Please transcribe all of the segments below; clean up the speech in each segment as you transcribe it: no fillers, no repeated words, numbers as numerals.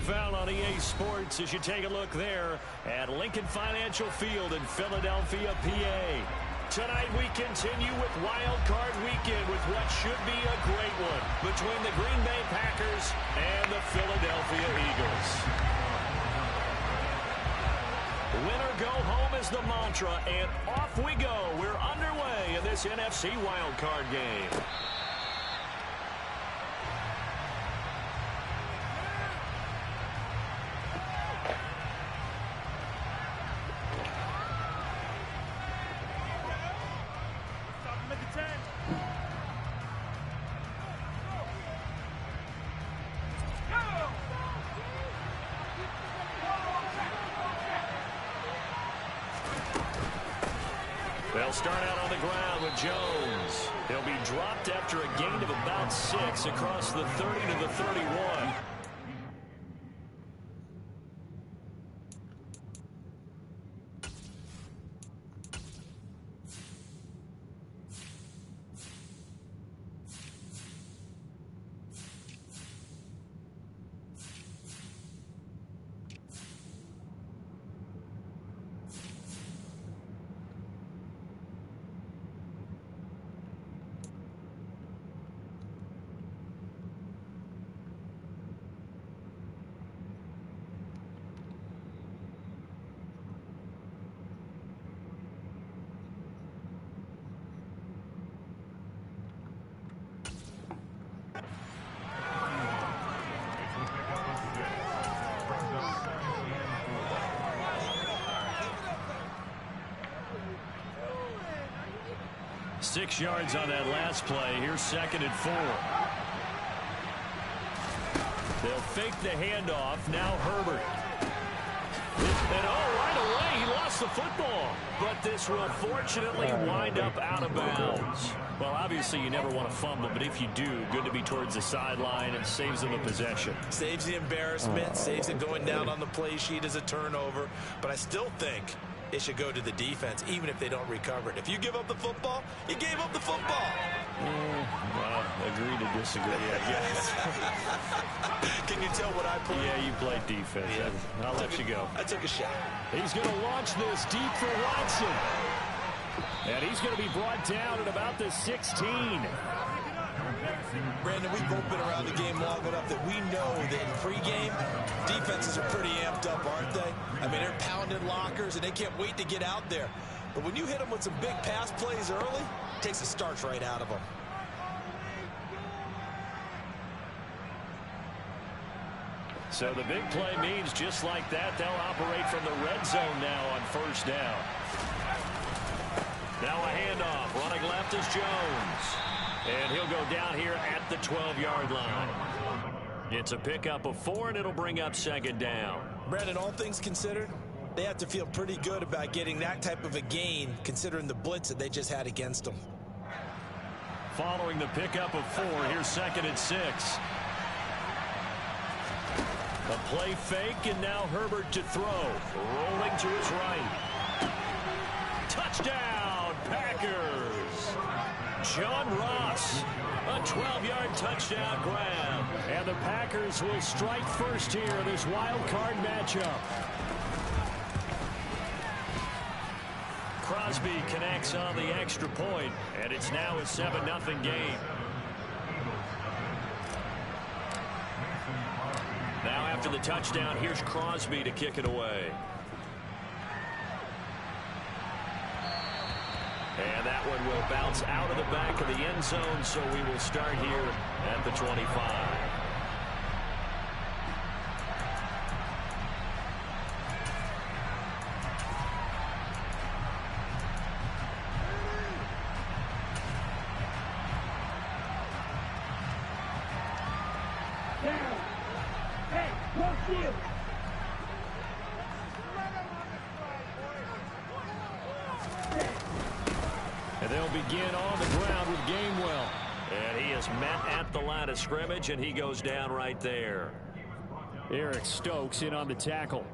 NFL on EA Sports as you take a look there at Lincoln Financial Field in Philadelphia, PA. Tonight we continue with Wild Card Weekend with what should be a great one between the Green Bay Packers and the Philadelphia Eagles. Winner go home is the mantra, and off we go. We're underway in this NFC Wild Card game. They'll start out on the ground with Jones. He'll be dropped after a gain of about 6 across the 30 to the 31. Six yards on that last play. Here's 2nd and 4. They'll fake the handoff. Now Herbert. And right away he lost the football. But this will fortunately wind up out of bounds. Well, obviously you never want to fumble, but if you do, good to be towards the sideline and saves them a possession. Saves the embarrassment, saves it going down on the play sheet as a turnover. But I still think it should go to the defense, even if they don't recover it. If you give up the football, you gave up the football. Well, agree to disagree, I guess. Can you tell what I played? Yeah, you played defense. Yeah. I'll let you go. I took a shot. He's going to launch this deep for Watson. And he's going to be brought down at about the 16. Brandon, we've both been around the game long enough that we know that in pregame, defenses are pretty amped up, aren't they? I mean, they're pounding lockers, and they can't wait to get out there. But when you hit them with some big pass plays early, it takes the starch right out of them. So the big play means just like that, they'll operate from the red zone now on 1st down. Now a handoff. Running left is Jones. And he'll go down here at the 12-yard line. It's a pickup of 4, and it'll bring up 2nd down. Brandon, all things considered, they have to feel pretty good about getting that type of a gain, considering the blitz that they just had against them. Following the pickup of 4, here's 2nd and 6. A play fake, and now Herbert to throw. Rolling to his right. Touchdown, Packers! John Ross, a 12-yard touchdown grab. And the Packers will strike first here in this wild card matchup. Crosby connects on the extra point, and it's now a 7-0 game. Now after the touchdown, here's Crosby to kick it away. And that one will bounce out of the back of the end zone, so we will start here at the 25. And they'll begin on the ground with Gainwell. And he is met at the line of scrimmage, and he goes down right there. Eric Stokes in on the tackle.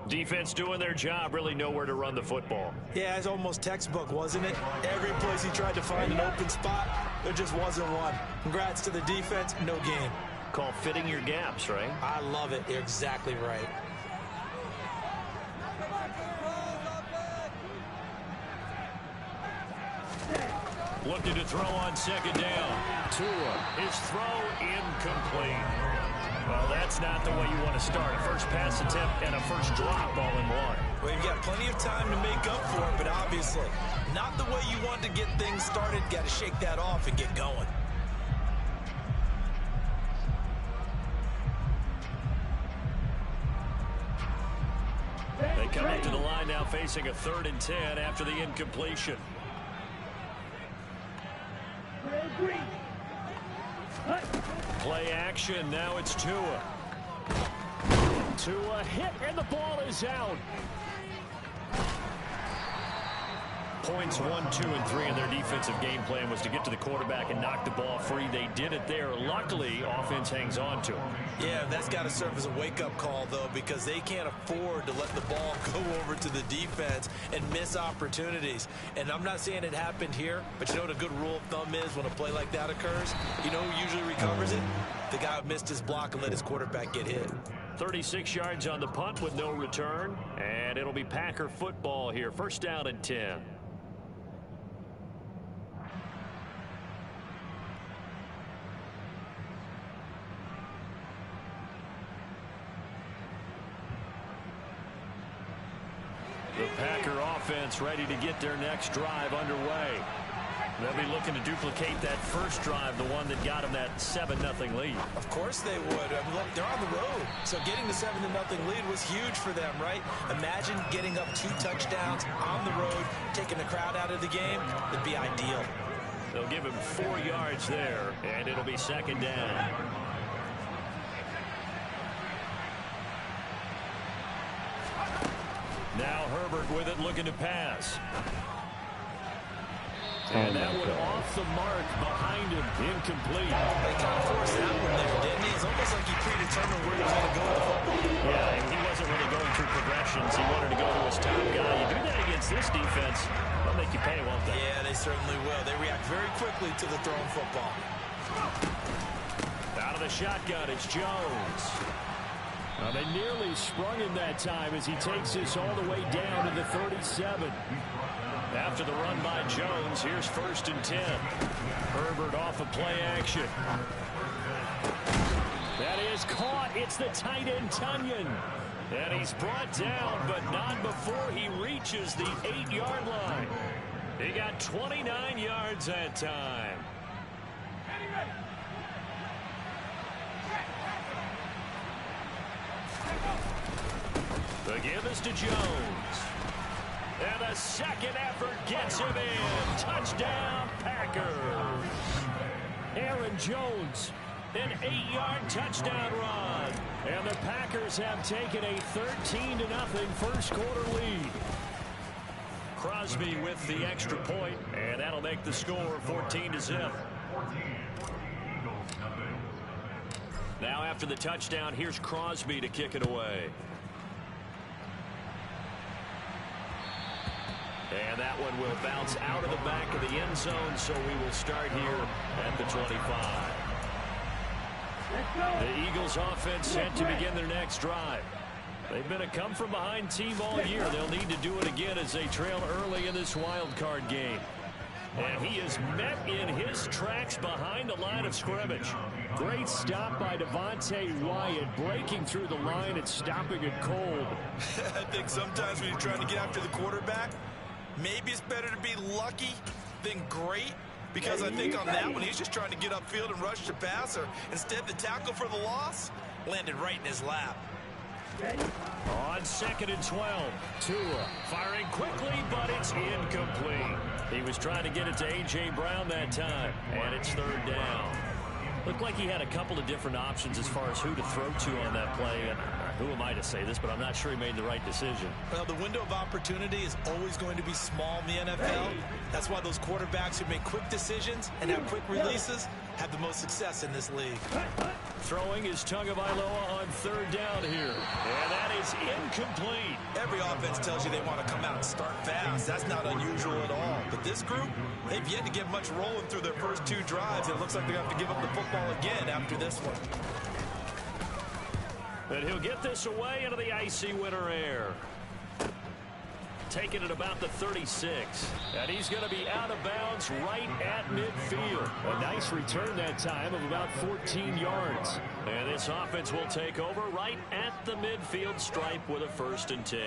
Defense doing their job, really nowhere to run the football. Yeah, it's almost textbook, wasn't it? Every place he tried to find an open spot, there just wasn't one. Congrats to the defense, no game. call fitting your gaps, right? I love it. You're exactly right. Looking to throw on second down. Tua, his throw incomplete. Well, that's not the way you want to start. A first pass attempt and a first drop all in one. Well, you've got plenty of time to make up for it, but obviously not the way you want to get things started. Got to shake that off and get going. They come up to the line now facing a 3rd and 10 after the incompletion. Play action. Now it's Tua. Tua hit, and the ball is out. Points 1, 2, and 3 in their defensive game plan was to get to the quarterback and knock the ball free. They did it there. Luckily, offense hangs on to him. Yeah, that's got to serve as a wake-up call, though, because they can't afford to let the ball go over to the defense and miss opportunities. And I'm not saying it happened here, but you know what a good rule of thumb is when a play like that occurs? You know who usually recovers it? The guy who missed his block and let his quarterback get hit. 36 yards on the punt with no return, and it'll be Packer football here. First down and 10. The Packer offense ready to get their next drive underway. They'll be looking to duplicate that first drive, the one that got them that 7-0 lead. Of course they would. I mean, look, they're on the road. So getting the 7-0 lead was huge for them, right? Imagine getting up 2 touchdowns on the road, taking the crowd out of the game. It'd be ideal. They'll give him 4 yards there, and it'll be second down. Now Herbert with it, looking to pass. And that one off the mark behind him, incomplete. They kind of forced that one there, didn't he? It's almost like he predetermined where he was going to go with the football. Yeah, and he wasn't really going through progressions. He wanted to go to his top guy. You do that against this defense, they'll make you pay, won't they? Yeah, they certainly will. They react very quickly to the thrown football. Out of the shotgun, it's Jones. Well, they nearly sprung him that time as he takes this all the way down to the 37. After the run by Jones, here's 1st and 10. Herbert off of play action. That is caught. It's the tight end, Tunyon. And he's brought down, but not before he reaches the 8-yard line. He got 29 yards that time. The give is to Jones. And a second effort gets him in. Touchdown, Packers. Aaron Jones, an 8-yard touchdown run. And the Packers have taken a 13-0 first quarter lead. Crosby with the extra point, and that'll make the score 14-0. Now after the touchdown, here's Crosby to kick it away. And that one will bounce out of the back of the end zone, so we will start here at the 25. The Eagles offense set to begin their next drive. They've been a come-from-behind team all year. They'll need to do it again as they trail early in this wild card game. And he is met in his tracks behind the line of scrimmage. Great stop by Devontae Wyatt, breaking through the line and stopping it cold. I think sometimes when you're trying to get after the quarterback, maybe it's better to be lucky than great, because I think on that one, he's just trying to get upfield and rush the passer. Instead, the tackle for the loss landed right in his lap. On 2nd and 12, Tua firing quickly, but it's incomplete. He was trying to get it to A.J. Brown that time, and it's 3rd down. Looked like he had a couple of different options as far as who to throw to on that play. And who am I to say this, but I'm not sure he made the right decision. Well, the window of opportunity is always going to be small in the NFL. That's why those quarterbacks who make quick decisions and have quick releases have the most success in this league. Throwing is Tagovailoa on 3rd down here. And that is incomplete. Every offense tells you they want to come out and start fast. That's not unusual at all. But this group, they've yet to get much rolling through their first 2 drives. And it looks like they have to give up the football again after this one. And he'll get this away into the icy winter air. Taking it about the 36. And he's going to be out of bounds right at midfield. A nice return that time of about 14 yards. And this offense will take over right at the midfield stripe with a 1st and 10.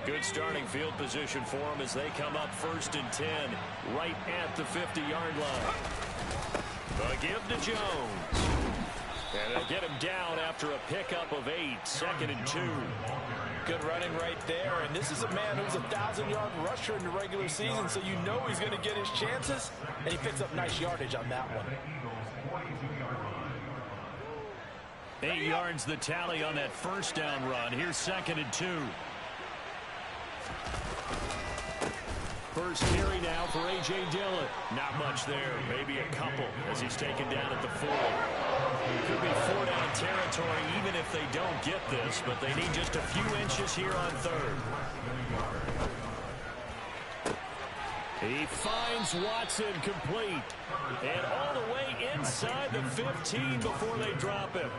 Good starting field position for them as they come up 1st and 10 right at the 50-yard line. The give to Jones. And they'll get him down after a pickup of 8, 2nd and 2. Good running right there. And this is a man who's a 1,000-yard rusher in the regular season, so you know he's going to get his chances. And he picks up nice yardage on that one. 8 yards the tally on that 1st down run. Here's 2nd and 2. First carry now for A.J. Dillon. Not much there. Maybe a couple as he's taken down at the 4. Could be 4-down territory even if they don't get this, but they need just a few inches here on 3rd. He finds Watson complete. And all the way inside the 15 before they drop him.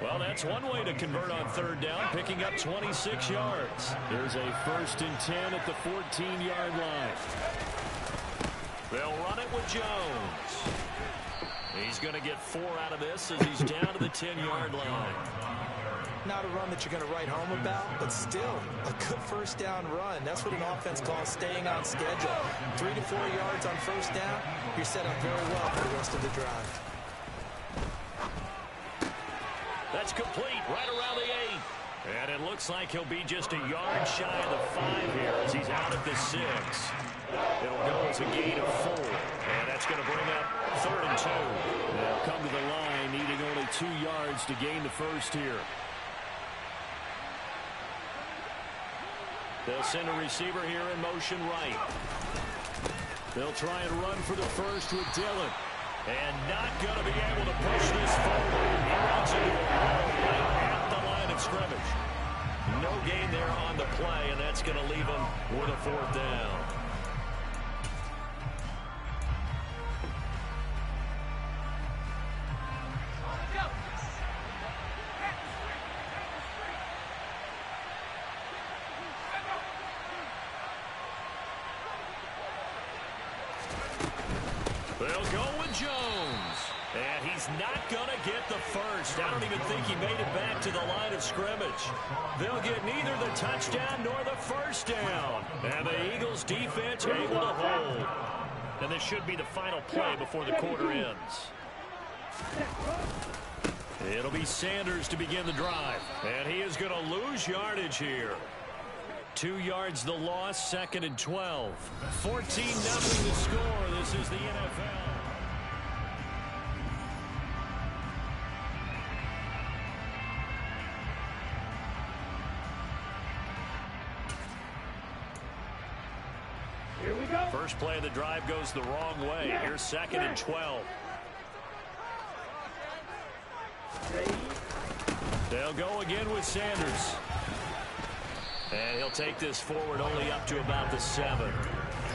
Well, that's one way to convert on 3rd down, picking up 26 yards. There's a 1st and 10 at the 14-yard line. They'll run it with Jones. He's going to get 4 out of this as he's down to the 10-yard line. Not a run that you're going to write home about, but still a good 1st down run. That's what an offense calls staying on schedule. 3 to 4 yards on 1st down, you're set up very well for the rest of the drive. That's complete right around the 8. And it looks like he'll be just a yard shy of the 5 here as he's out at the 6. It'll go as a gain of 4. And that's going to bring up 3rd and 2. They'll come to the line needing only 2 yards to gain the 1st here. They'll send a receiver here in motion right. They'll try and run for the 1st with Dillon. And not going to be able to push this forward. He runs into a wall right at the line of scrimmage. No gain there on the play, and that's going to leave him with a 4th down. They'll go with Jones. And he's not going to get the 1st. I don't even think he made it back to the line of scrimmage. They'll get neither the touchdown nor the 1st down. And the Eagles defense able to hold. And this should be the final play before the quarter ends. It'll be Sanders to begin the drive. And he is going to lose yardage here. 2 yards the loss, 2nd and 12. 14-0 the score. This is the NFL. Here we go. First play of the drive goes the wrong way. Here's 2nd and 12. They'll go again with Sanders. And he'll take this forward only up to about the 7.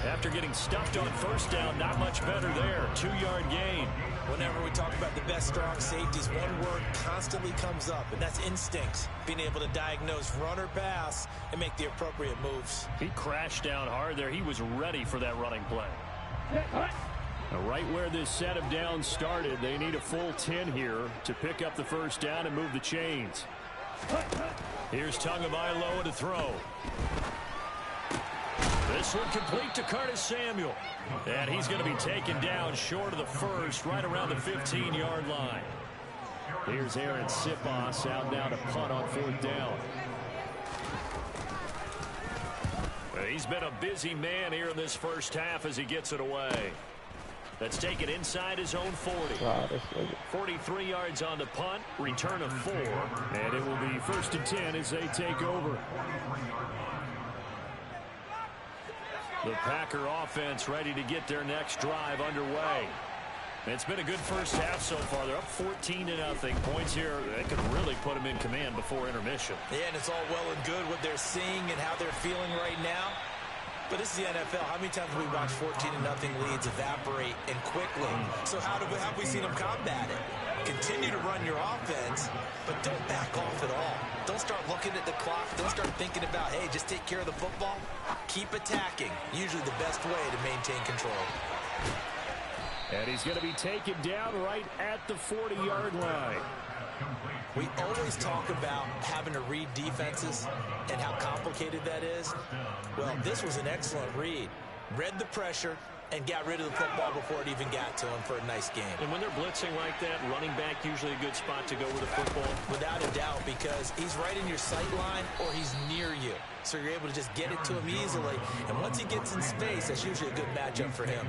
After getting stuffed on 1st down, not much better there. 2-yard gain. Whenever we talk about the best strong safeties, one word constantly comes up, and that's instincts. Being able to diagnose run or pass and make the appropriate moves. He crashed down hard there. He was ready for that running play. Now, right where this set of downs started, they need a full 10 here to pick up the 1st down and move the chains. Here's Tagovailoa to throw. This one complete to Curtis Samuel. And he's going to be taken down short of the 1st, right around the 15-yard line. Here's Aaron Siposs out now to punt on 4th down. He's been a busy man here in this 1st half as he gets it away. That's taken inside his own 40. 43 yards on the punt, return of 4. And it will be 1st and 10 as they take over. The Packer offense ready to get their next drive underway. It's been a good first half so far. They're up 14-0. Points here that could really put them in command before intermission. Yeah, and it's all well and good what they're seeing and how they're feeling right now. But this is the NFL. How many times have we watched 14-0 leads evaporate and quickly? So how have we seen them combat it? Continue to run your offense, but don't back off at all. Don't start looking at the clock. Don't start thinking about, hey, just take care of the football. Keep attacking. Usually the best way to maintain control. And he's going to be taken down right at the 40-yard line. We always talk about having to read defenses and how complicated that is. Well, this was an excellent read. Read the pressure and got rid of the football before it even got to him for a nice game. And when they're blitzing like that, running back usually a good spot to go with the football. Without a doubt, because he's right in your sight line or he's near you. So you're able to just get it to him easily. And once he gets in space, that's usually a good matchup for him.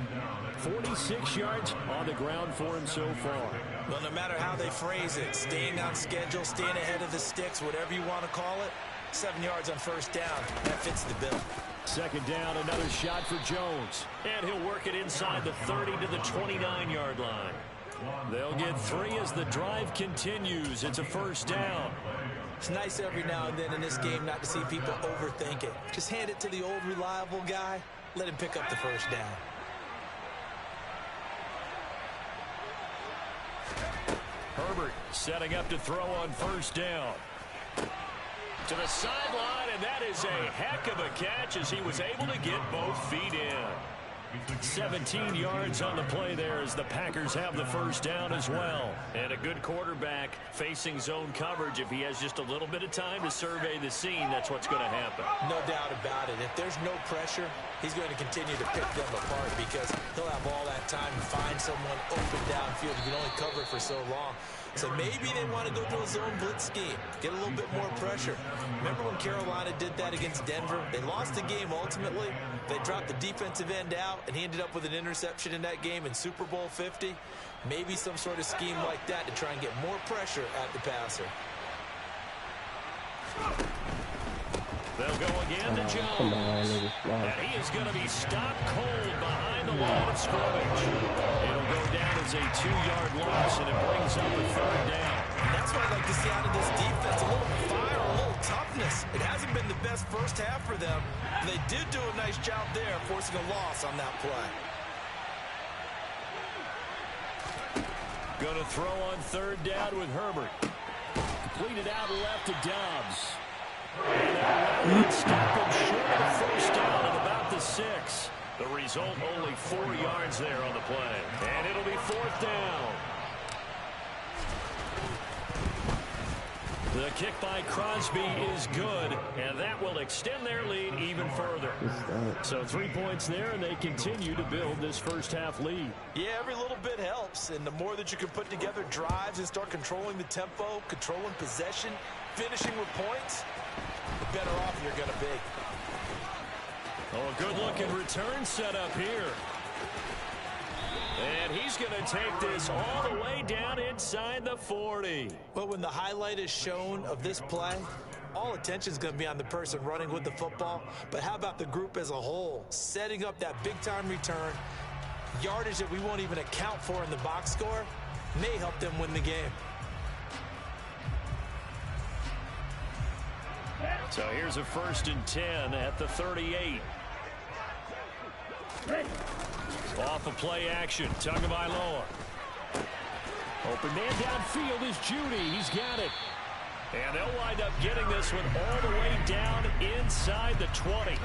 46 yards on the ground for him so far. Well, no matter how they phrase it, staying on schedule, staying ahead of the sticks, whatever you want to call it, 7 yards on first down, that fits the bill. Second down, another shot for Jones. And he'll work it inside the 30 to the 29-yard line. They'll get 3 as the drive continues. It's a first down. It's nice every now and then in this game not to see people overthink it. Just hand it to the old reliable guy. Let him pick up the first down. Herbert setting up to throw on first down. To the sideline, and that is a heck of a catch as he was able to get both feet in. 17 yards on the play there as the Packers have the first down as well. And a good quarterback facing zone coverage. If he has just a little bit of time to survey the scene, that's what's going to happen. No doubt about it. If there's no pressure, he's going to continue to pick them apart because he'll have all that time to find someone open downfield. He can only cover for so long. So maybe they want to go to a zone blitz scheme, get a little bit more pressure. Remember when Carolina did that against Denver? They lost the game ultimately. They dropped the defensive end out, and he ended up with an interception in that game in Super Bowl 50. Maybe some sort of scheme like that to try and get more pressure at the passer. They'll go again to Jones. And he is going to be stopped cold behind the line of scrimmage. It'll go down as a 2-yard loss, and it brings up a third down. That's what I'd like to see out of this defense. A little fire, a little toughness. It hasn't been the best first half for them. They did do a nice job there, forcing a loss on that play. Going to throw on third down with Herbert. Completed out left to Dobbs. And stop him short of the first down at about the 6. The result, only 4 yards there on the play. And it'll be fourth down. The kick by Crosby is good, and that will extend their lead even further. So 3 points there, and they continue to build this first half lead. Yeah, every little bit helps, and the more that you can put together drives and start controlling the tempo, controlling possession, finishing with points, the better off you're going to be. Oh, a good-looking return set up here. And he's going to take this all the way down inside the 40. But when the highlight is shown of this play, all attention is going to be on the person running with the football. But how about the group as a whole? Setting up that big-time return, yardage that we won't even account for in the box score, may help them win the game. So here's a 1st and 10 at the 38. Off of play action, Tagovailoa. Open man downfield is Judy. He's got it. And they'll wind up getting this one all the way down inside the 20.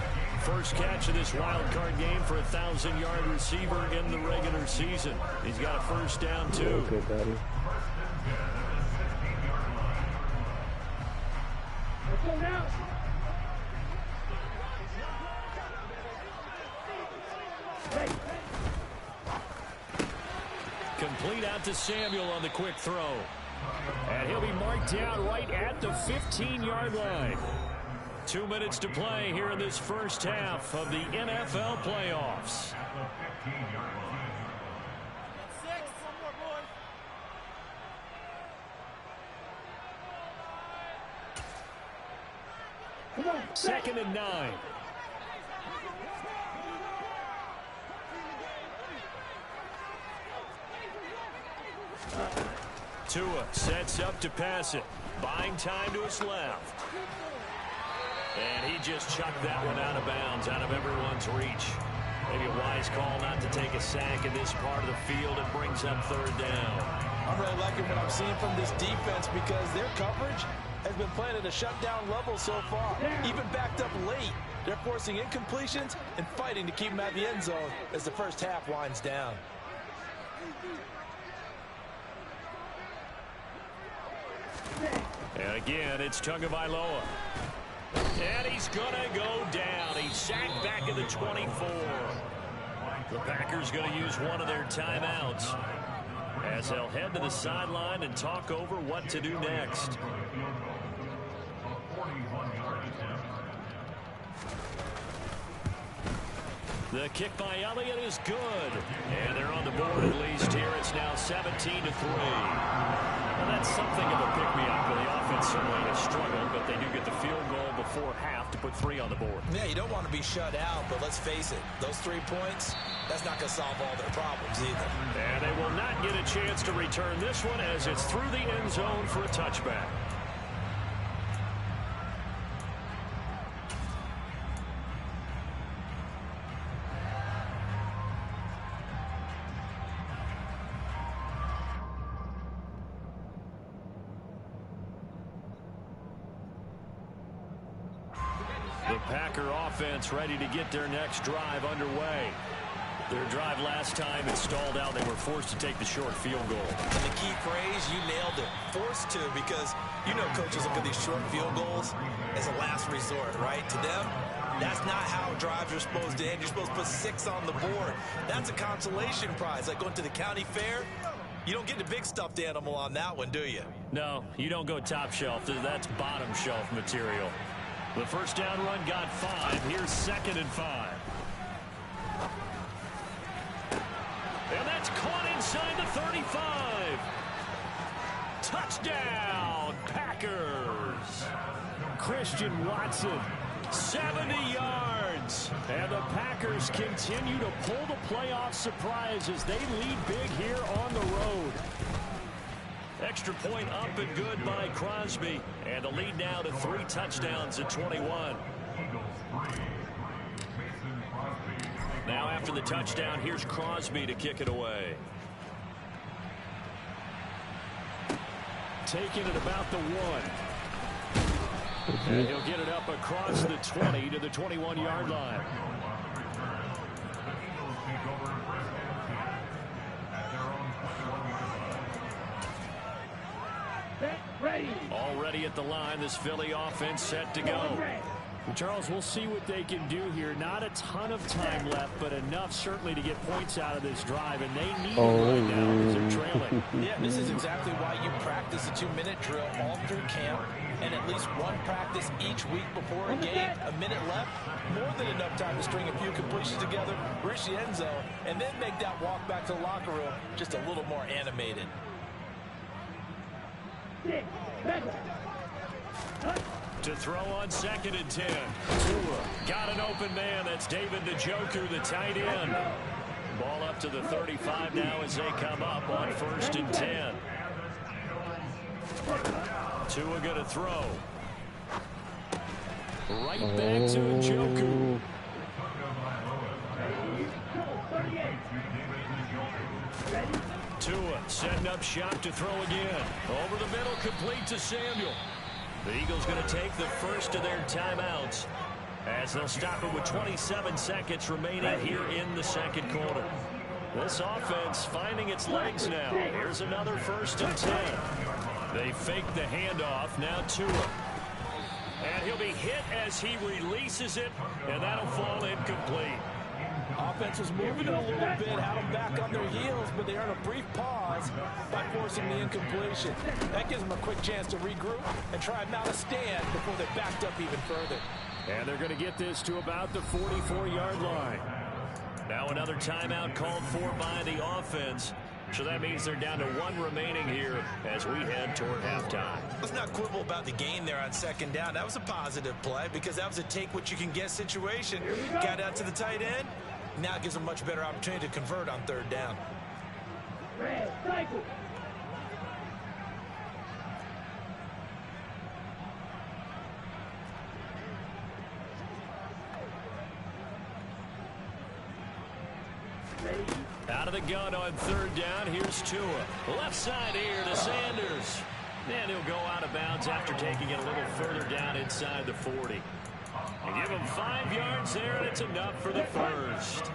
First catch of this wild card game for a 1,000-yard receiver in the regular season. He's got a first down, too. Okay, buddy. Complete out to Samuel on the quick throw. And he'll be marked down right at the 15-yard line. 2 minutes to play here in this first half of the NFL playoffs. Second and 9. Tua sets up to pass it. Buying time to his left. And he just chucked that one out of bounds, out of everyone's reach. Maybe a wise call not to take a sack in this part of the field. It brings up third down. I'm really liking what I'm seeing from this defense because their coverage has been playing at a shutdown level so far. Even backed up late, they're forcing incompletions and fighting to keep them out of the end zone as the first half winds down. And again, it's Tagovailoa. And he's going to go down. He's sacked back at the 24. The Packers going to use one of their timeouts as they'll head to the sideline and talk over what to do next. The kick by Elliott is good. And they're on the board at least here. It's now 17-3. Well, that's something of a pick-me-up. The offense certainly has struggled, but they do get the field goal before half to put 3 on the board. Yeah, you don't want to be shut out, but let's face it, those 3 points, that's not going to solve all their problems either. And they will not get a chance to return this one as it's through the end zone for a touchback. The Packer offense ready to get their next drive underway. Their drive last time it stalled out. They were forced to take the short field goal. And the key phrase, you nailed it. Forced to, because you know coaches look at these short field goals as a last resort, right? To them, that's not how drives are supposed to end. You're supposed to put 6 on the board. That's a consolation prize, like going to the county fair. You don't get the big stuffed animal on that one, do you? No, you don't go top shelf. That's bottom shelf material. The first down run got 5. Here's 2nd and 5. And that's caught inside the 35. Touchdown, Packers. Christian Watson, 70 yards. And the Packers continue to pull the playoff surprise as they lead big here on the road. Extra point up and good by Crosby. And the lead now to 3 touchdowns at 21. Now after the touchdown, here's Crosby to kick it away. Taking it about the 1. And he'll get it up across the 20 to the 21-yard line. Already at the line, this Philly offense set to go. Charles, we'll see what they can do here. Not a ton of time left, but enough certainly to get points out of this drive, and they need it right now because they're trailing. Yeah, this is exactly why you practice a 2-minute drill all through camp, and at least one practice each week before a game. A minute left, more than enough time to string a few completions together, reach the end zone, and then make that walk back to the locker room just a little more animated. To throw on 2nd and 10. Tua got an open man. That's David Njoku, the tight end. Ball up to the 35 now as they come up on 1st and 10. Tua going to throw. Right back to Njoku. Tua setting up shop to throw again. Over the middle, complete to Samuel. The Eagles going to take the first of their timeouts as they'll stop it with 27 seconds remaining here in the second quarter. This offense finding its legs now. Here's another 1st and 10. They fake the handoff. Now Tua. And he'll be hit as he releases it, and that'll fall incomplete. Offense was moving it a little bit, had them back on their heels, but they earned a brief pause by forcing the incompletion. That gives them a quick chance to regroup and try and mount a stand before they're backed up even further. And they're going to get this to about the 44-yard line. Now another timeout called for by the offense. So that means they're down to 1 remaining here as we head toward halftime. Let's not quibble about the gain there on 2nd down. That was a positive play because that was a take-what-you-can-get situation. Got out to the tight end. Now it gives them a much better opportunity to convert on 3rd down. Out of the gun on third down. Here's Tua. Left side here to Sanders. And he'll go out of bounds after taking it a little further down inside the 40. They give him 5 yards there, and it's enough for the first.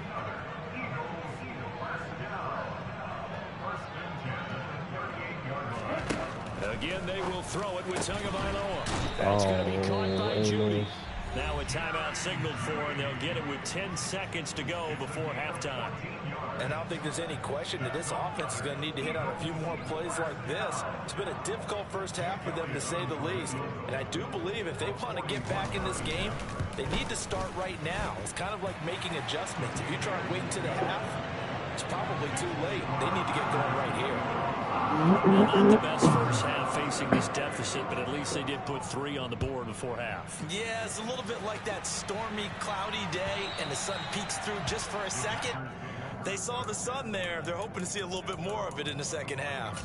Again, they will throw it with Tagovailoa. That's going to be caught by Judy. Now a timeout signaled for, and they'll get it with 10 seconds to go before halftime. And I don't think there's any question that this offense is going to need to hit on a few more plays like this. It's been a difficult first half for them, to say the least. And I do believe if they want to get back in this game, they need to start right now. It's kind of like making adjustments. If you try and wait until the half, it's probably too late. They need to get going right here. Not the best first half facing this deficit, but at least they did put 3 on the board before half. Yeah, it's a little bit like that stormy, cloudy day, and the sun peeks through just for a second. They saw the sun there. They're hoping to see a little bit more of it in the second half.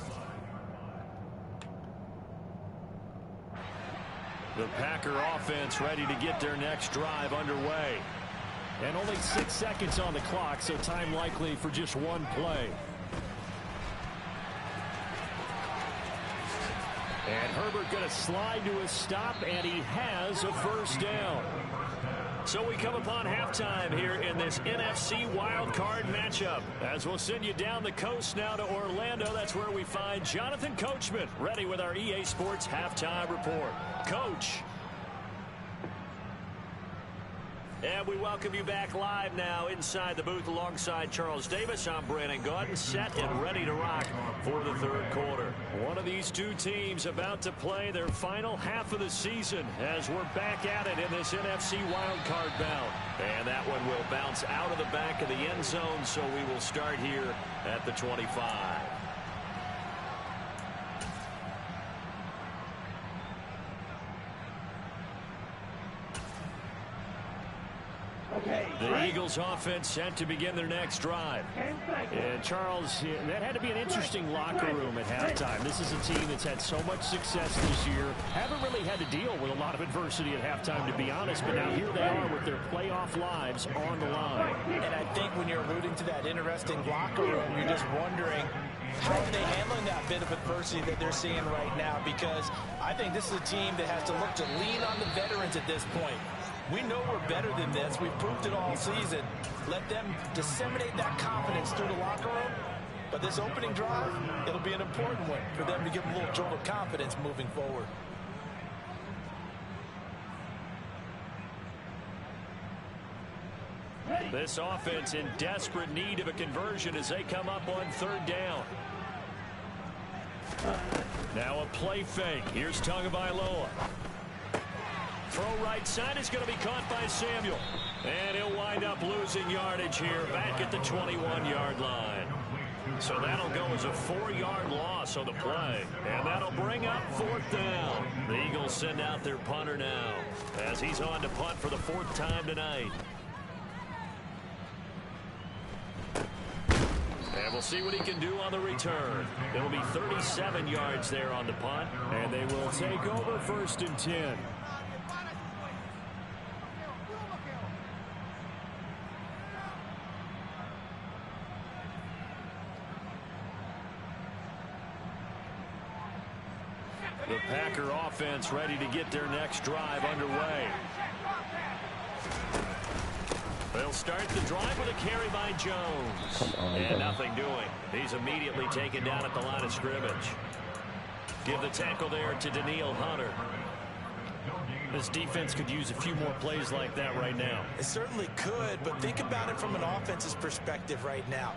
The Packer offense ready to get their next drive underway. And only 6 seconds on the clock, so time likely for just one play. And Herbert going to slide to a stop, and he has a first down. So we come upon halftime here in this NFC wildcard matchup. As we'll send you down the coast now to Orlando, that's where we find Jonathan Coachman, ready with our EA Sports halftime report. Coach. And we welcome you back live now inside the booth alongside Charles Davis. I'm Brandon Gaudin, set and ready to rock for the third quarter. One of these two teams about to play their final half of the season as we're back at it in this NFC wildcard bout. And that one will bounce out of the back of the end zone, so we will start here at the 25. The Eagles offense set to begin their next drive. And Charles, that had to be an interesting locker room at halftime. This is a team that's had so much success this year. Haven't really had to deal with a lot of adversity at halftime, to be honest. But now here they are with their playoff lives on the line. And I think when you're alluding to that interesting locker room, you're just wondering, how are they handling that bit of adversity that they're seeing right now? Because I think this is a team that has to look to lean on the veterans at this point. We know we're better than this. We've proved it all season. Let them disseminate that confidence through the locker room. But this opening drive, it'll be an important one for them to give them a little jolt of confidence moving forward. This offense in desperate need of a conversion as they come up on third down. Now a play fake. Here's Tagovailoa. Throw right side is going to be caught by Samuel. And he'll wind up losing yardage here back at the 21-yard line. So that'll go as a 4-yard loss on the play. And that'll bring up fourth down. The Eagles send out their punter now as he's on to punt for the 4th time tonight. And we'll see what he can do on the return. It'll be 37 yards there on the punt. And they will take over 1st and 10. The Packer offense ready to get their next drive underway. They'll start the drive with a carry by Jones. And nothing doing. He's immediately taken down at the line of scrimmage. Give the tackle there to Danielle Hunter. This defense could use a few more plays like that right now. It certainly could, but think about it from an offense's perspective right now.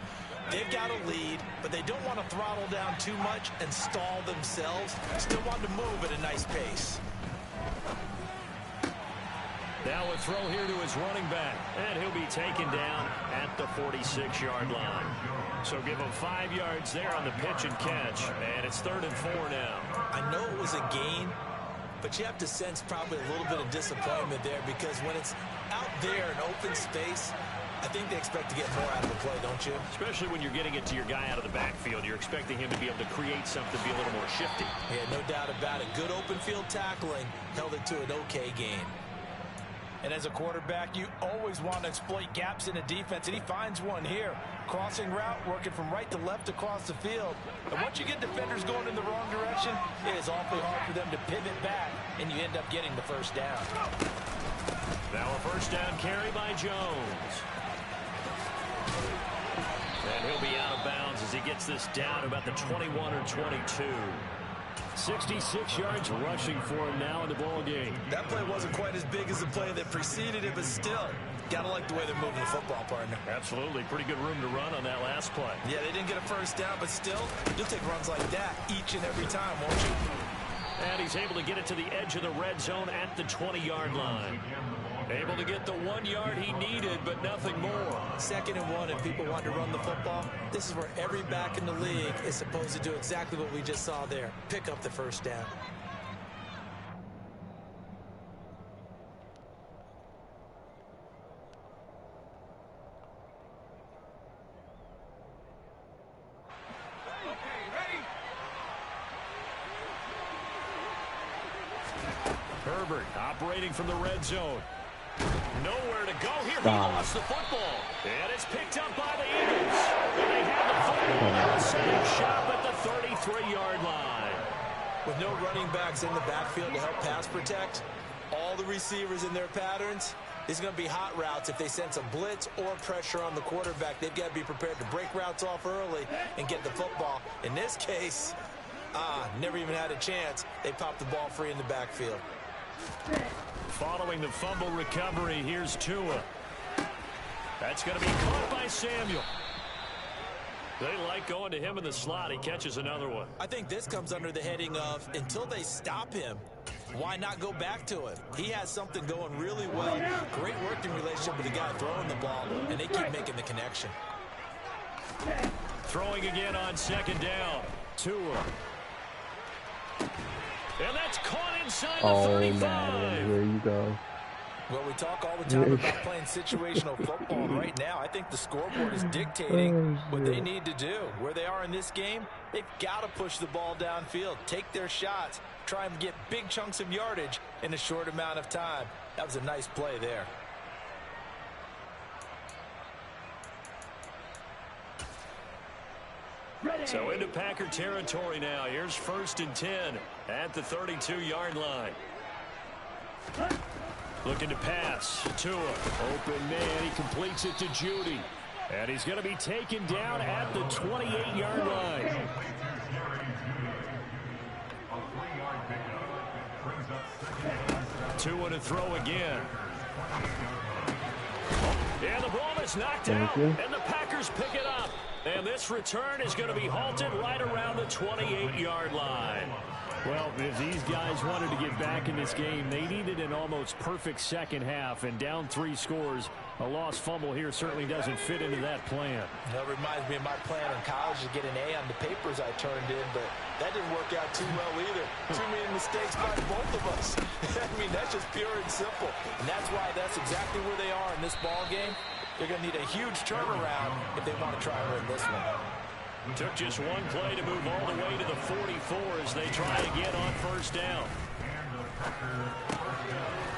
They've got a lead, but they don't want to throttle down too much and stall themselves. Still want to move at a nice pace. Now a throw here to his running back, and he'll be taken down at the 46-yard line. So give him 5 yards there on the pitch and catch, and it's 3rd and 4 now. I know it was a gain, but you have to sense probably a little bit of disappointment there because when it's out there in open space, I think they expect to get more out of the play, don't you? Especially when you're getting it to your guy out of the backfield. You're expecting him to be able to create something, be a little more shifty. Yeah, no doubt about it. Good open field tackling held it to an okay gain. And as a quarterback, you always want to exploit gaps in a defense, and he finds one here. Crossing route, working from right to left across the field. And once you get defenders going in the wrong direction, it is awfully hard for them to pivot back, and you end up getting the first down. Now a first down carry by Jones. And he'll be out of bounds as he gets this down about the 21 or 22. 66 yards rushing for him now in the ball game. That play wasn't quite as big as the play that preceded it, but still, gotta like the way they're moving the football, partner. Absolutely. Pretty good room to run on that last play. Yeah, they didn't get a first down, but still, you'll take runs like that each and every time, won't you? And he's able to get it to the edge of the red zone at the 20-yard line. Able to get the 1 yard he needed, but nothing more. 2nd and 1, and people want to run the football. This is where every back in the league is supposed to do exactly what we just saw there. Pick up the first down. Herbert operating from the red zone. Nowhere to go here. He lost the football. And it's picked up by the Eagles. And they have the football on the second shot at the 33-yard line. With no running backs in the backfield to help pass protect, all the receivers in their patterns, these are going to be hot routes. If they sense a blitz or pressure on the quarterback, they've got to be prepared to break routes off early and get the football. In this case, never even had a chance. They popped the ball free in the backfield. Following the fumble recovery, here's Tua. That's going to be caught by Samuel. They like going to him in the slot. He catches another one. I think this comes under the heading of, until they stop him, why not go back to him? He has something going really well. Great working relationship with the guy throwing the ball, and they keep making the connection. Throwing again on 2nd down. Tua. And that's caught inside the 35. Man, there you go. Well, we talk all the time about playing situational football. Right now, I think the scoreboard is dictating what they need to do. Where they are in this game, they've got to push the ball downfield, take their shots, try and get big chunks of yardage in a short amount of time. That was a nice play there. So into Packer territory now. Here's 1st and 10 at the 32-yard line. Looking to pass. Tua. Open man. He completes it to Judy. And he's going to be taken down at the 28-yard line. Tua to throw again. And the ball is knocked out. And the Packers pick it up. And this return is going to be halted right around the 28-yard line. Well, if these guys wanted to get back in this game, they needed an almost perfect second half. And down 3 scores, a lost fumble here certainly doesn't fit into that plan. That reminds me of my plan in college to get an A on the papers I turned in, but that didn't work out too well either. Too many mistakes by both of us. I mean, that's just pure and simple. And that's why that's exactly where they are in this ball game. They're going to need a huge turnaround if they want to try and win this one. Took just one play to move all the way to the 44 as they try again on 1st down.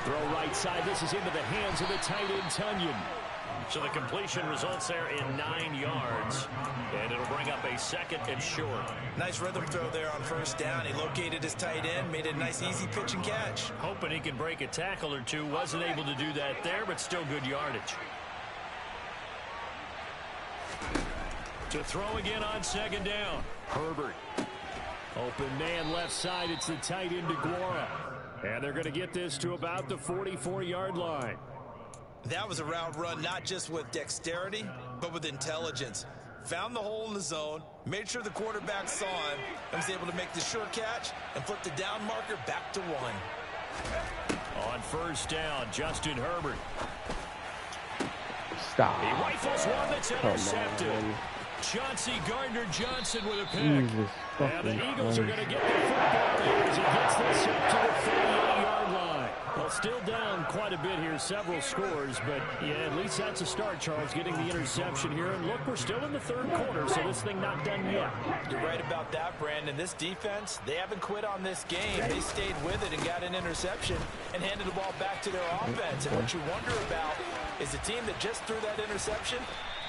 Throw right side. This is into the hands of the tight end, Tunyon. So the completion results there in 9 yards. And it'll bring up a 2nd and short. Nice rhythm throw there on 1st down. He located his tight end, made a nice easy pitch and catch. Hoping he can break a tackle or two. Wasn't able to do that there, but still good yardage. To throw again on 2nd down. Herbert. Open man left side. It's the tight end, DeGuara. And they're going to get this to about the 44-yard line. That was a route run not just with dexterity, but with intelligence. Found the hole in the zone, made sure the quarterback saw him, and was able to make the sure catch and flip the down marker back to 1. On 1st down, Justin Herbert. Stop. He rifles one that's intercepted. Chauncey Gardner-Johnson with a pick. And the Eagles are going to get the football as he gets this up to the 38-yard line. Well, still down quite a bit here, several scores, but yeah, at least that's a start, Charles, getting the interception here. And look, we're still in the third quarter, so this thing not done yet. You're right about that, Brandon. This defense, they haven't quit on this game. They stayed with it and got an interception and handed the ball back to their offense. And what you wonder about is the team that just threw that interception,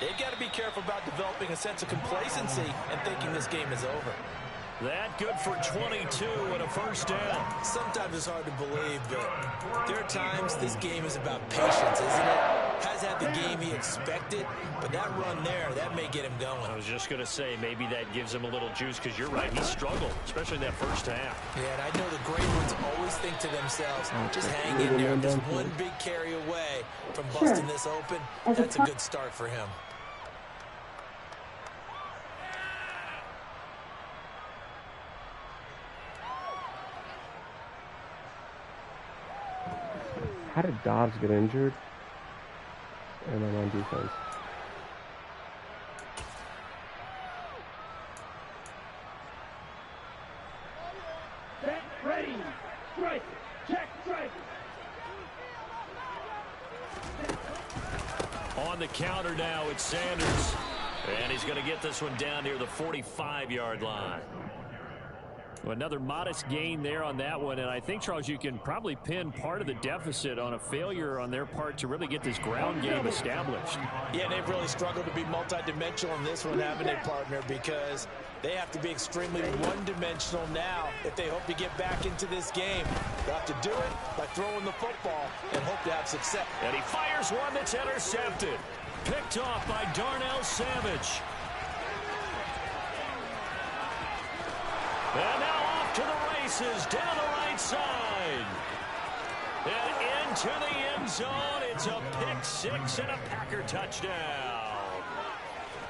they've got to be careful about developing a sense of complacency and thinking this game is over. That good for 22 and a first down. Sometimes it's hard to believe, but there are times this game is about patience, isn't it? Has had the game he expected, but that run there, that may get him going. I was just going to say, maybe that gives him a little juice, because you're right, he struggled, especially in that first half. Yeah, and I know the great ones always think to themselves, just hang in there. Just one big carry away from busting this open. That's a good start for him. How did Dobbs get injured? And I'm on defense. Set, ready, strike, check, strike. On the counter now, it's Sanders. And he's going to get this one down near the 45-yard line. Well, another modest gain there on that one, and I think, Charles, you can probably pin part of the deficit on a failure on their part to really get this ground game established. Yeah, they've really struggled to be multidimensional in this one, haven't they, partner? Because they have to be extremely one-dimensional now if they hope to get back into this game. They'll have to do it by throwing the football and hope to have success. And he fires one that's intercepted. Picked off by Darnell Savage. And now off to the races, down the right side. And into the end zone. It's a pick six and a Packer touchdown.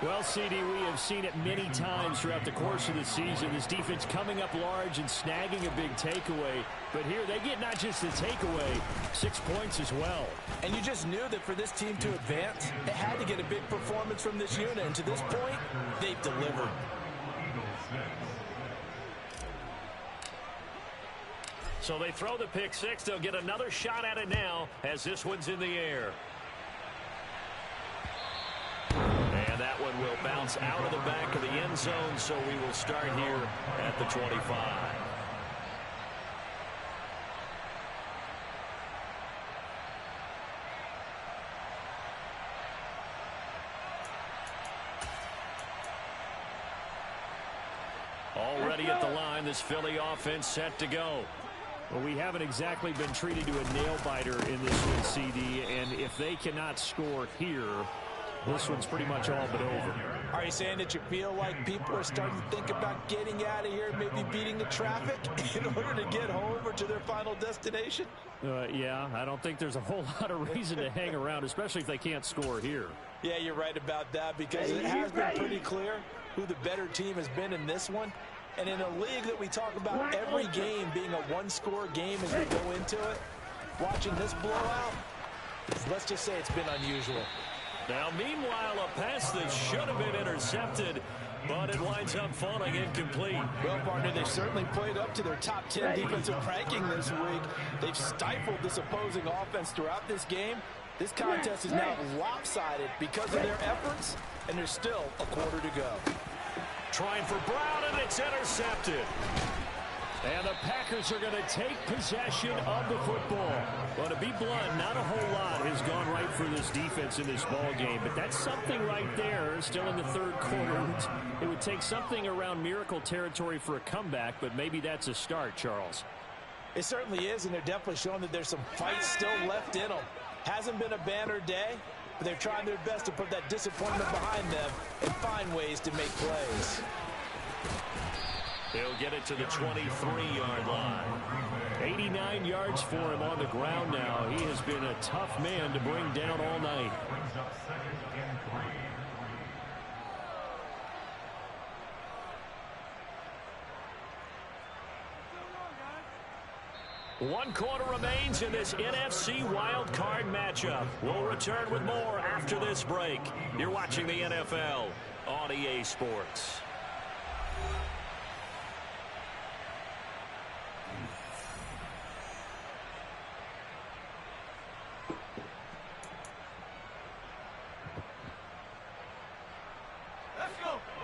Well, CD, we have seen it many times throughout the course of the season. This defense coming up large and snagging a big takeaway. But here they get not just the takeaway, 6 points as well. And you just knew that for this team to advance, they had to get a big performance from this unit. And to this point, they've delivered. So they throw the pick six. They'll get another shot at it now as this one's in the air. And that one will bounce out of the back of the end zone, so we will start here at the 25. Already at the line, this Philly offense set to go. Well, we haven't exactly been treated to a nail-biter in this one, CD, and if they cannot score here, this one's pretty much all but over. Are you saying that you feel like people are starting to think about getting out of here, maybe beating the traffic in order to get home or to their final destination? Yeah, I don't think there's a whole lot of reason to hang around, especially if they can't score here. Yeah, you're right about that, because it has been pretty clear who the better team has been in this one. And in a league that we talk about every game being a one-score game as we go into it, watching this blowout, let's just say it's been unusual. Now, meanwhile, a pass that should have been intercepted, but it winds up falling incomplete. Well, partner, they've certainly played up to their top 10 defensive ranking this week. They've stifled this opposing offense throughout this game. This contest is now lopsided because of their efforts, and there's still a quarter to go. Trying for Brown, and it's intercepted. And the Packers are going to take possession of the football. Well, to be blunt, not a whole lot has gone right for this defense in this ball game, but that's something right there. Still in the third quarter. It would take something around miracle territory for a comeback, but maybe that's a start, Charles. It certainly is, and they're definitely showing that there's some fight still left in them. Hasn't been a banner day, but they're trying their best to put that disappointment behind them and find ways to make plays. He'll get it to the 23-yard line. 89 yards for him on the ground now. He has been a tough man to bring down all night. One quarter remains in this NFC Wild Card matchup. We'll return with more after this break. You're watching the NFL on EA Sports.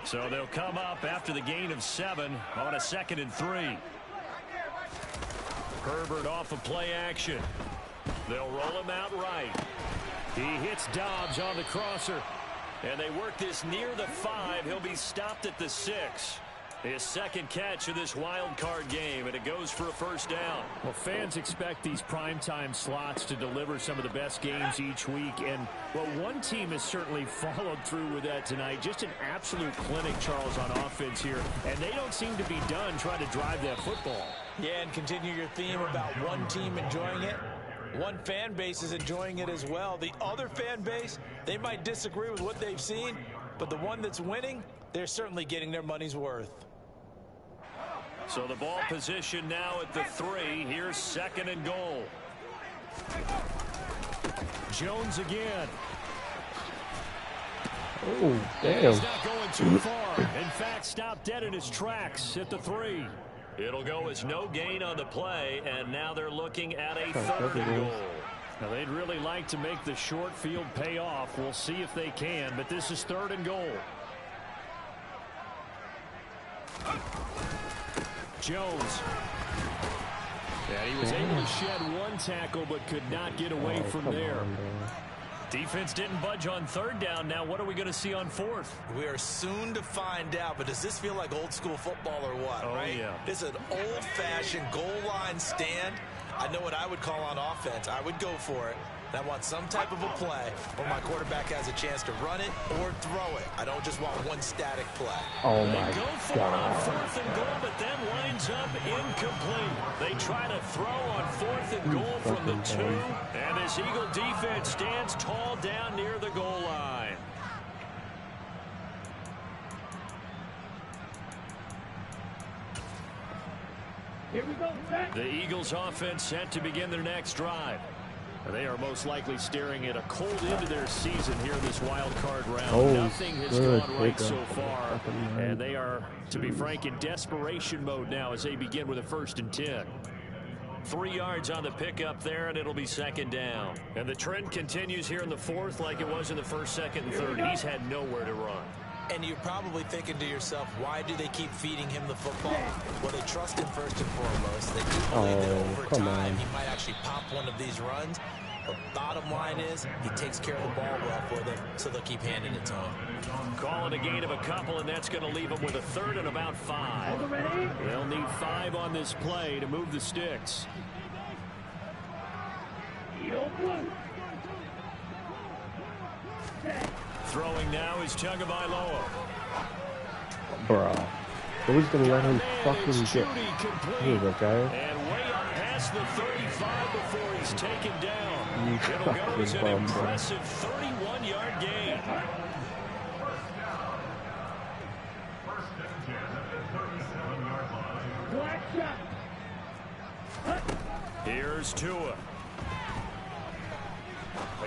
So they'll come up after the gain of 7 on a 2nd and 3. Herbert off of play action. They'll roll him out right. He hits Dobbs on the crosser. And they work this near the 5. He'll be stopped at the 6. His 2nd catch of this wild card game, and it goes for a first down. Well, fans expect these primetime slots to deliver some of the best games each week, and well, one team has certainly followed through with that tonight. Just an absolute clinic, Charles, on offense here, and they don't seem to be done trying to drive that football. Yeah, and continue your theme about one team enjoying it. One fan base is enjoying it as well. The other fan base, they might disagree with what they've seen, but the one that's winning, they're certainly getting their money's worth. So the ball position now at the 3. Here's 2nd and goal. Jones again. Oh, damn. He's not going too far. In fact, stopped dead in his tracks at the 3. It'll go as no gain on the play, and now they're looking at a 3rd and goal. Now, they'd really like to make the short field pay off. We'll see if they can, but this is 3rd and goal. Jones. And he was able to shed one tackle but could not get away from there. Defense didn't budge on 3rd down. Now what are we going to see on 4th? We are soon to find out, but does this feel like old school football or what? Oh, right? Yeah. It's an old-fashioned goal line stand. I know what I would call on offense. I would go for it. And I want some type of a play where my quarterback has a chance to run it or throw it. I don't just want one static play. Oh, They my go for it on 4th and goal, but then winds up incomplete. They try to throw on 4th and goal from the 2. And this Eagle defense stands tall down near the goal line. Here we go. The Eagles offense set to begin their next drive. They are most likely staring at a cold end to their season here in this wild card round. Oh, nothing has good gone right pickup. so far. And they are, to be frank, in desperation mode now as they begin with a 1st and 10. 3 yards on the pickup there, and it'll be 2nd down. And the trend continues here in the 4th like it was in the 1st, 2nd, and 3rd. He's had nowhere to run. And you're probably thinking to yourself, why do they keep feeding him the football? Well, they trust him first and foremost. They do believe that over time he might actually pop one of these runs. But bottom line is, he takes care of the ball well for them, so they'll keep handing it to him. Calling a gain of a couple, and that's going to leave them with a 3rd and about 5. They'll need 5 on this play to move the sticks. Throwing now is Tagovailoa. Bruh. Who's going to let him fucking get... Here's a guy. And way up past the 35 before he's taken down. You It'll go as an fucking bum, impressive 31-yard gain. Here's Tua.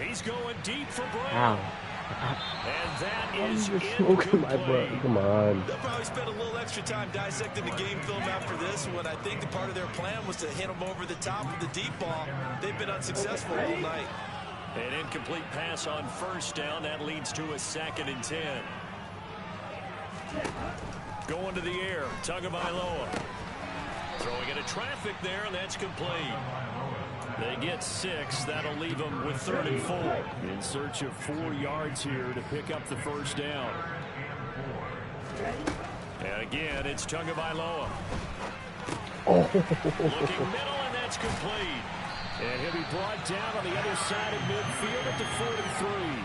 He's going deep for Brown. Ow. And that is You're smoking my butt. incomplete. Come on. They'll probably spend a little extra time dissecting the game film after this one. I think the part of their plan was to hit them over the top of the deep ball. They've been unsuccessful all night. An incomplete pass on 1st down. That leads to a 2nd and 10. Going to the air. Tagovailoa. Throwing into traffic there, and that's complete. They get 6. That'll leave them with 3rd and 4. In search of 4 yards here to pick up the 1st down. And again, it's Tagovailoa. Looking middle, and that's complete. And he'll be brought down on the other side of midfield at the 43.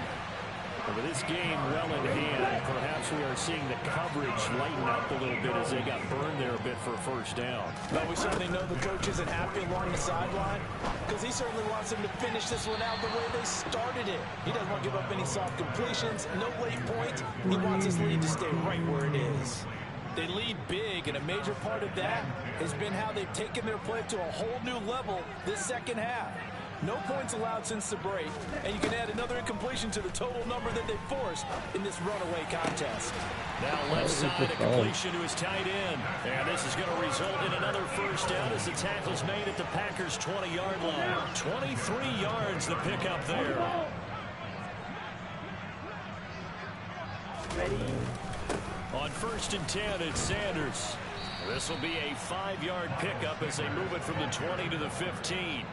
And with this game well in hand, perhaps we are seeing the coverage lighten up a little bit as they got burned there a bit for a 1st down. But we certainly know the coach isn't happy along the sideline because he certainly wants them to finish this one out the way they started it. He doesn't want to give up any soft completions, no late points. He wants his lead to stay right where it is. They lead big, and a major part of that has been how they've taken their play to a whole new level this 2nd half. No points allowed since the break, and you can add another incompletion to the total number that they forced in this runaway contest. Now left side, a completion to his tight end. And this is going to result in another 1st down as the tackle's made at the Packers' 20-yard line. 23 yards the pickup there. On 1st and 10, it's Sanders. This will be a 5-yard pickup as they move it from the 20 to the 15.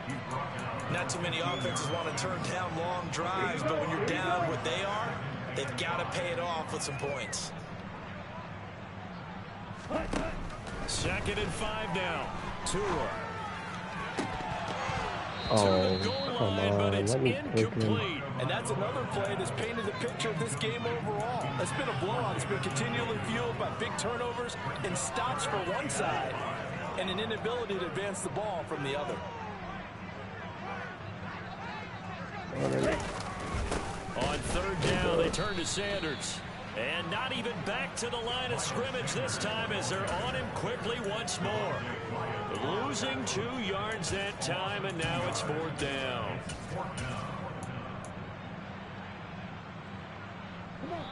Not too many offenses want to turn down long drives, but when you're down what they are, they've got to pay it off with some points. 2nd and 5 now. Tua. Oh, come on. Let me pick him. And that's another play that's painted the picture of this game overall. It's been a blowout. It's been continually fueled by big turnovers and stops for one side and an inability to advance the ball from the other. On 3rd down, they turn to Sanders. And not even back to the line of scrimmage this time as they're on him quickly once more. Losing 2 yards that time, and now it's 4th down.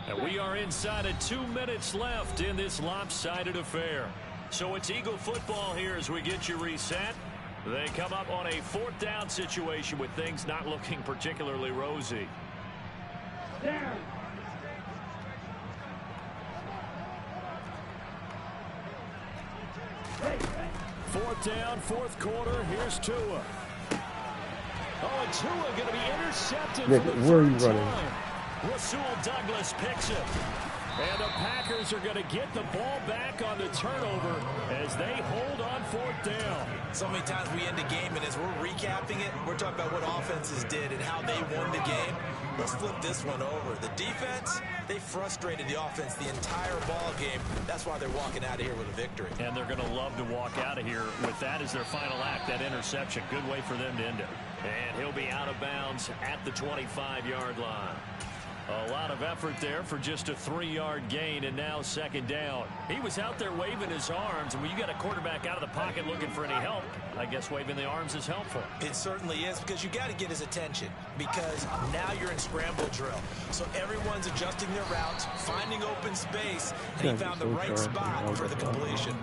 And we are inside of 2 minutes left in this lopsided affair. So it's Eagle football here as we get you reset. They come up on a 4th down situation with things not looking particularly rosy. Down. Fourth down, 4th quarter. Here's Tua. Oh, and Tua going to be intercepted. Nick, where are you running? Rasul Douglas picks it. And the Packers are going to get the ball back on the turnover as they hold on 4th down. So many times we end a game, and as we're recapping it, we're talking about what offenses did and how they won the game. Let's flip this one over. The defense, they frustrated the offense the entire ball game. That's why they're walking out of here with a victory. And they're going to love to walk out of here with that as their final act, that interception. Good way for them to end it. And he'll be out of bounds at the 25-yard line. A lot of effort there for just a 3-yard gain, and now 2nd down. He was out there waving his arms, and when you got a quarterback out of the pocket looking for any help, I guess waving the arms is helpful. It certainly is, because you got to get his attention, because now you're in scramble drill. So everyone's adjusting their routes, finding open space, and he found the right spot for the completion.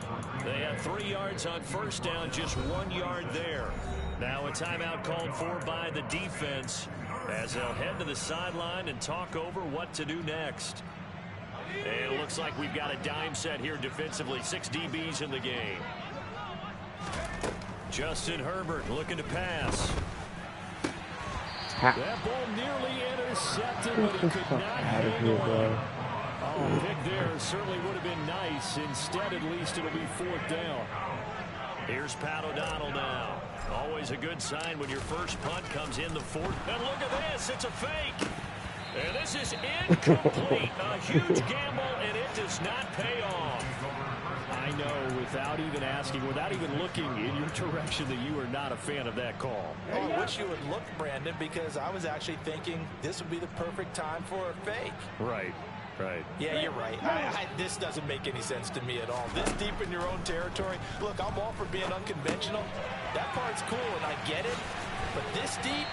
They had 3 yards on 1st down, just 1 yard there. Now a timeout called for by the defense as they'll head to the sideline and talk over what to do next. And it looks like we've got a dime set here defensively. 6 DBs in the game. Justin Herbert looking to pass. That ball nearly intercepted, but he could not handle it. Oh, pick there certainly would have been nice. Instead, at least it'll be 4th down. Here's Pat O'Donnell now. Always a good sign when your first punt comes in the 4th. And look at this. It's a fake. And this is incomplete. A huge gamble, and it does not pay off. I know, without even asking, without even looking in your direction, that you are not a fan of that call. Oh, I wish you would look, Brandon, because I was actually thinking this would be the perfect time for a fake. Right. Right. Yeah, you're right. This doesn't make any sense to me at all. This deep in your own territory. Look, I'm all for being unconventional. That part's cool, and I get it. But this deep,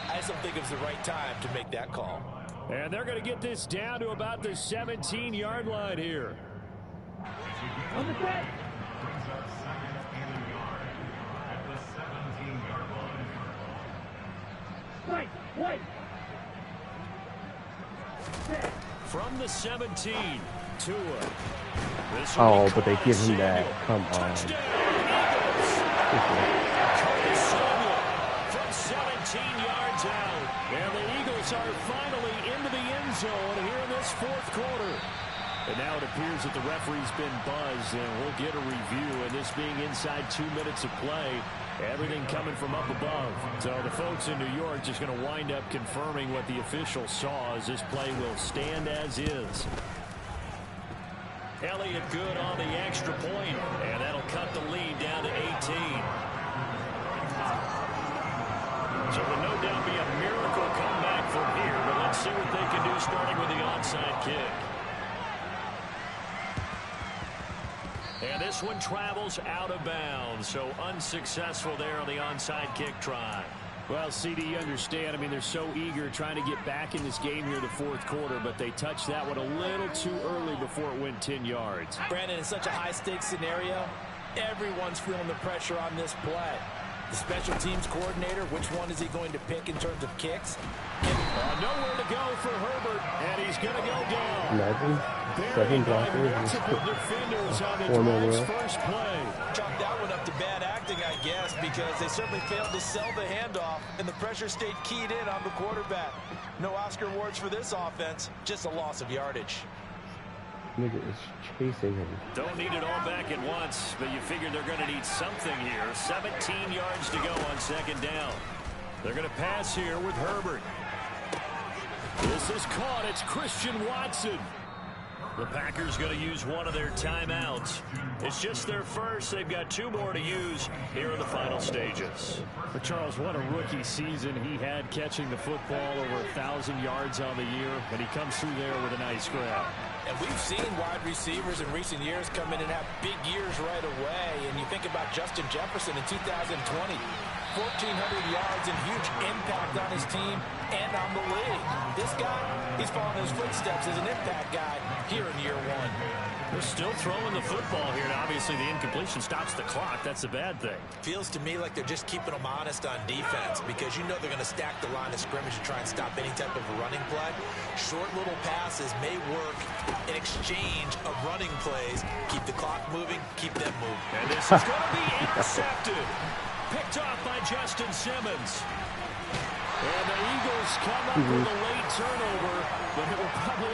I just don't think it was the right time to make that call. And they're going to get this down to about the 17-yard line here. On the set. Wait. From the 17, Tua. Oh, but they give him that. Come on. Touchdown, Curtis Samuel from 17 yards out. And the Eagles are finally into the end zone here in this 4th quarter. And now it appears that the referee's been buzzed, and we'll get a review. And this being inside 2 minutes of play, everything coming from up above. So the folks in New York just going to wind up confirming what the official saw as this play will stand as is. Elliott good on the extra point, and that'll cut the lead down to 18. So will no doubt be a miracle comeback from here, but let's see what they can do starting with the onside kick. And this one travels out of bounds, so unsuccessful there on the onside kick try. Well, CD, you understand. I mean, they're so eager trying to get back in this game here in the 4th quarter, but they touched that one a little too early before it went 10 yards. Brandon, in such a high-stakes scenario, everyone's feeling the pressure on this play. The special teams coordinator, which one is he going to pick in terms of kicks? Nowhere to go for Herbert, and he's going to go down. Imagine 7 blockers and defenders on the 4-man drive's row. first play. Chalk that one up to bad acting, I guess, because they certainly failed to sell the handoff, and the pressure stayed keyed in on the quarterback. No Oscar awards for this offense, just a loss of yardage. Nigga is chasing him. Don't need it all back at once, but you figure they're going to need something here. 17 yards to go on second down. They're going to pass here with Herbert. This is caught. It's Christian Watson. The Packers going to use one of their timeouts. It's just their first. They've got 2 more to use here in the final stages. But Charles, what a rookie season he had, catching the football over 1,000 yards on the year, and he comes through there with a nice grab. And we've seen wide receivers in recent years come in and have big years right away. And you think about Justin Jefferson in 2020, 1,400 yards and huge impact on his team and on the league. This guy, he's following his footsteps as an impact guy here in year 1. They're still throwing the football here, and obviously the incompletion stops the clock. That's a bad thing. Feels to me like they're just keeping them honest on defense, because you know they're going to stack the line of scrimmage to try and stop any type of a running play. Short little passes may work in exchange of running plays. Keep the clock moving, keep them moving. And this is going to be intercepted. Picked off by Justin Simmons. And the Eagles come up with a late turnover.